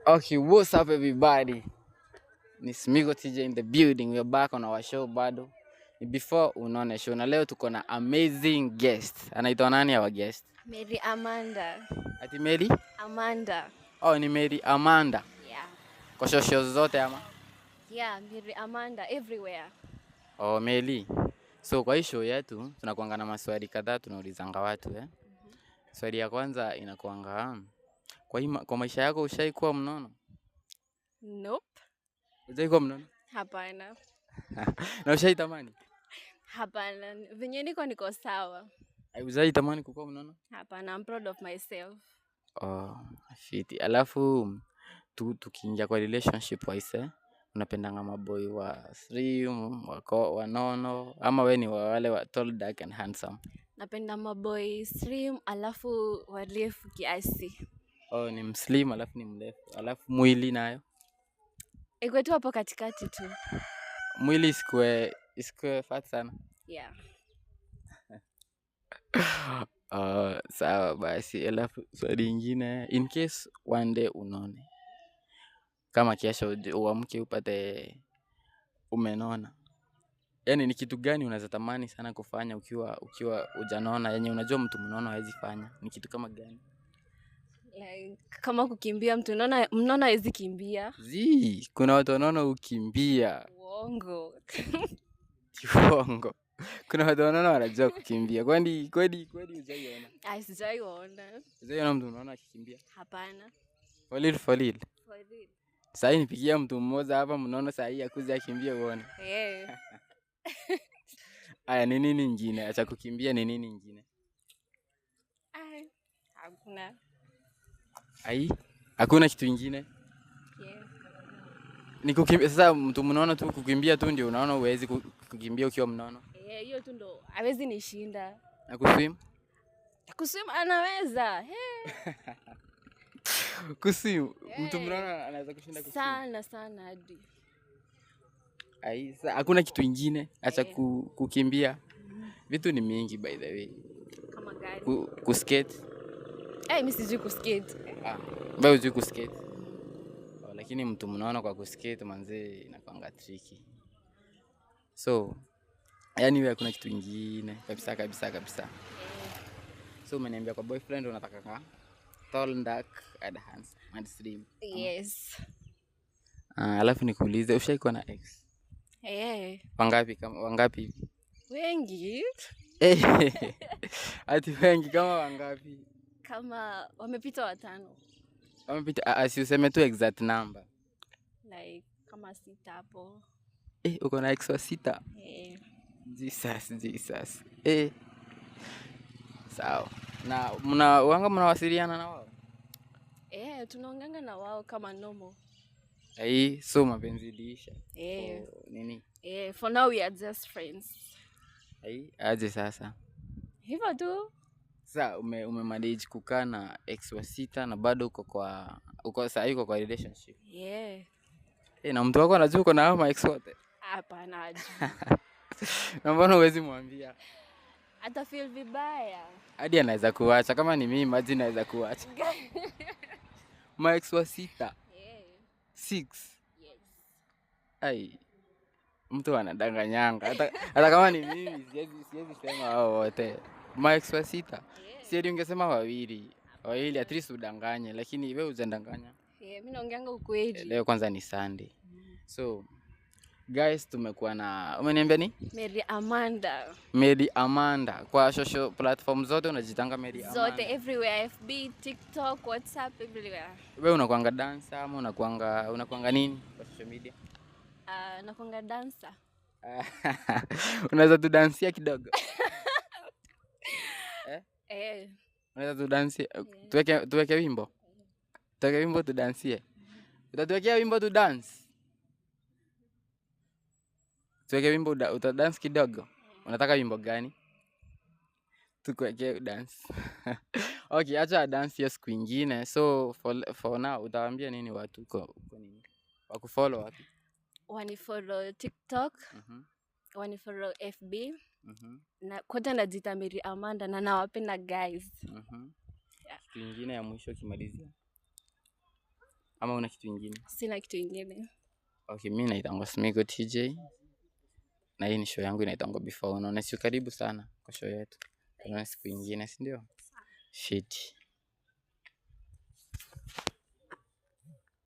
Okay, what's up everybody? Ni Smigo TJ in the building. We're back on our show bado. Ni before unaone show na leo tuko na amazing guest. Anaitwa nani our guest? Mary Amanda. Ati Mary? Amanda. Oh, ni Mary Amanda. Yeah. Kwa show zote ama? Yeah, Mary Amanda everywhere. Oh, Mary. So kwa hii show yetu tunakuanga na maswali kadhaa tunaulizanga watu Swali ya kwanza inakuanga kwa maisha yako ushaikuwa mnono? Nope. Ushaikuwa mnono? Hapana. Na ushaitamani? Hapana. Venye niko sawa. Ushaitamani kukuwa mnono? Hapana, I'm proud of myself. Oh, fiti. Alafu tukiingia kwa relationship wise, unapendanga maboy wa slim, wanono ama we ni wale wa tall, dark and handsome? Napenda maboy slim alafu warefu kiasi. Oh, ni mslim alafu ni mrefu. Alafu mwili nayo? Iko tu hapo katikati tu. Mwili isikue fat sana. Yeah. Sawa basi. Alafu swali ingine, in case one day unone, kama kesho uamke upate umenona, yaani ni kitu gani unaweza tamani sana kufanya ukiwa hujanona, yenye unajua mtu mnono hawezi fanya? Ni kitu kama gani? Like kama kukimbia, mtu mnono hawezi kimbia. Kuna watu wanono ukimbia. Uongo. Uongo. Kuna watu wanono wanajua kukimbia. Kwani hujaiona? Sijaiona. Hujaiona mtu mnono akikimbia? Hapana. For real? For real. Sasa nipigia mtu mmoja hapa mnono saa hii akuze akimbia uone. Aya, ni nini nyingine? Acha kukimbia, ni nini nyingine? Hakuna. Hakuna kitu kingine? Yeah. Ni kukimbia. Sasa mtu mnono tu kukimbia tu ndio unaona uwezi kukimbia ukiwa mnono? Hiyo tu ndo hawezi nishinda. Na kuswim? Kuswim anaweza. Kuswim? Mtu mnono anaweza kushinda kuswim? Sana hadi. Sasa hakuna kitu kingine acha kukimbia. Vitu ni mingi by the way. Kama gani? Kuskate? Mimi sijui kuskate. Wewe hujui kuskate? Lakini mtu mnono kwa kuskate manze inakuanga tricky. So, yaani wewe hakuna kitu kingine kabisa. So umeniambia kwa boyfriend unataka tall, dark and handsome and slim. Yes. Alafu nikuulize, ushaikuwa na ex? Wangapi? Wengi. Ati wengi kama wangapi? Kama wamepita 5. Wamepita, asiuseme tu exact number. Like kama 6 hapo. Uko na ex wa 6? Jesus. Sawa. Na mnawasiliana na wao? Tunaonganga na wao kama normal. So mapenzi iliisha? Nini? For now we are just friends. Aje sasa? Hivyo tu. Sasa umemanage kukaa na ex wa 6 na bado uko kwa relationship? Na mtu wako anajua uko na hao ex wote? Hapana, hajui. Na mbona huwezi mwambia? Ata feel vibaya. Hadi anaweza kuacha. Kama ni mimi, imagine naweza kuacha. Ex wa 6? 6? Yes. Mtu anadanganyanga. Hata kama ni mimi, siwezi sema hao wote. Ex wa 6? Siedi ungesema wawili at least udanganye, lakini wewe hujadanganya. Mimi naongeanga ukweli. Leo kwanza ni Sunday. So guys, tumekuwa na umeniambia ni? Mary Amanda. Kwa social platform zote unajitanga Mary Amanda? Zote, everywhere, FB, TikTok, WhatsApp, everywhere. Wewe unakuanga dancer ama unakuanga nini kwa social media? Nakuanga dancer. Unaweza tu dansia kidogo? Unaweza tu dansia? Tuweke wimbo? Tuweke wimbo tu dansie? Utatuwekea wimbo tu dance? Tuweke wimbo utadance kidogo? Unataka wimbo gani? Tukuwekee dance. Okay, acha dance hiyo siku ingine. So for now utawaambia nini watu uko nini? Wakufollow wapi? Wanifollow TikTok. Wanifollow FB. Na kote najiita Mary Amanda na nawapenda guys. Siku ingine ya mwisho kimalizia. Ama una kitu ingine? Sina kitu ingine. Okay, mimi naitangwa Smigo TJ. Na hii ni show yangu inaitangwa Before Unaone. Si karibu sana kwa show yetu. Tunaona siku ingine, si ndio? Shit.